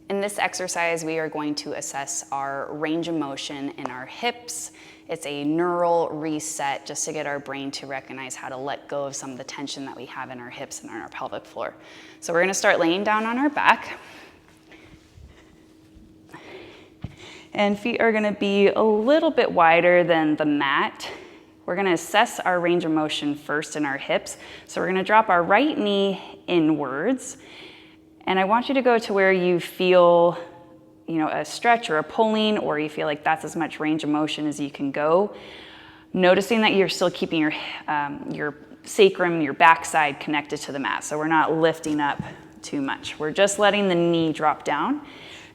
In this exercise, we are going to assess our range of motion in our hips. It's a neural reset just to get our brain to recognize how to let go of some of the tension that we have in our hips and on our pelvic floor. So we're gonna start laying down on our back. And feet are gonna be a little bit wider than the mat. We're gonna assess our range of motion first in our hips. So we're gonna drop our right knee inwards. And I want you to go to where you feel, a stretch or a pulling, or you feel like that's as much range of motion as you can go. Noticing that you're still keeping your sacrum, your backside connected to the mat. So we're not lifting up too much. We're just letting the knee drop down.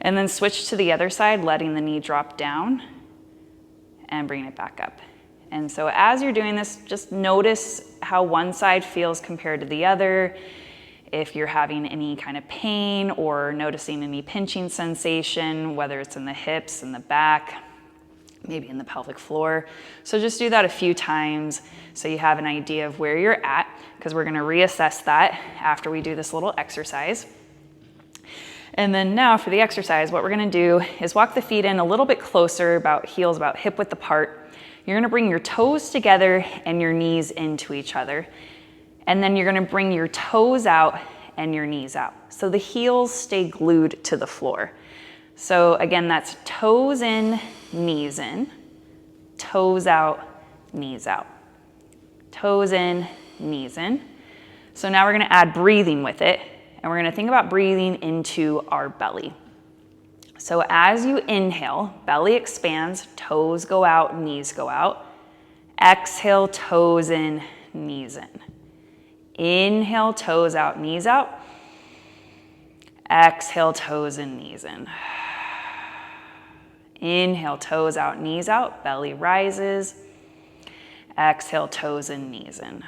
And then switch to the other side, letting the knee drop down and bringing it back up. And so as you're doing this, just notice how one side feels compared to the other. If you're having any kind of pain or noticing any pinching sensation, whether it's in the hips, in the back, maybe in the pelvic floor. So just do that a few times so you have an idea of where you're at, because we're gonna reassess that after we do this little exercise. And then now for the exercise, what we're gonna do is walk the feet in a little bit closer, heels about hip width apart. You're gonna bring your toes together and your knees into each other. And then you're gonna bring your toes out and your knees out. So the heels stay glued to the floor. So again, that's toes in, toes out, knees out. Toes in, knees in. So now we're gonna add breathing with it, and we're gonna think about breathing into our belly. So as you inhale, belly expands, toes go out, knees go out. Exhale, toes in, knees in. Inhale, toes out, knees out. Exhale, toes in, knees in. Inhale, toes out, knees out, belly rises. Exhale, toes in, knees in.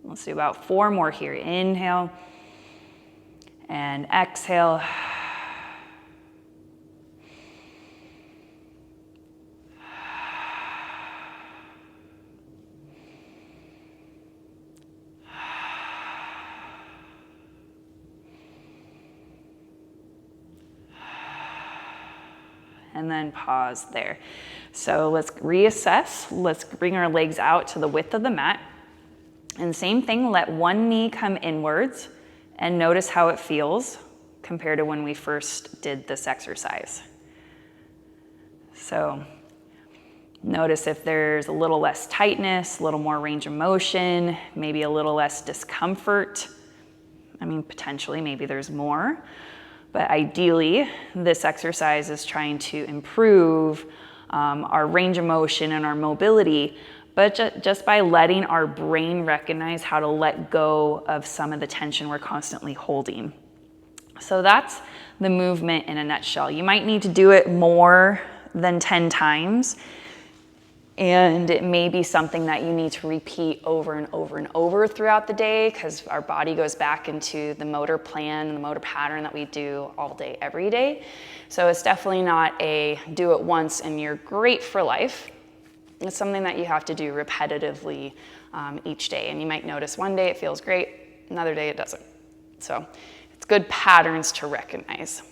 Let's do about 4 more here. Inhale and exhale. And then pause there. So let's reassess. Let's bring our legs out to the width of the mat. And same thing, let one knee come inwards and notice how it feels compared to when we first did this exercise. So notice if there's a little less tightness, a little more range of motion, maybe a little less discomfort. Potentially, maybe there's more. But ideally, this exercise is trying to improve our range of motion and our mobility, but just by letting our brain recognize how to let go of some of the tension we're constantly holding. So that's the movement in a nutshell. You might need to do it more than 10 times, and it may be something that you need to repeat over and over and over throughout the day, because our body goes back into the motor plan and the motor pattern that we do all day, every day. So it's definitely not a do it once and you're great for life. It's something that you have to do repetitively each day. And you might notice one day it feels great, another day it doesn't. So it's good patterns to recognize.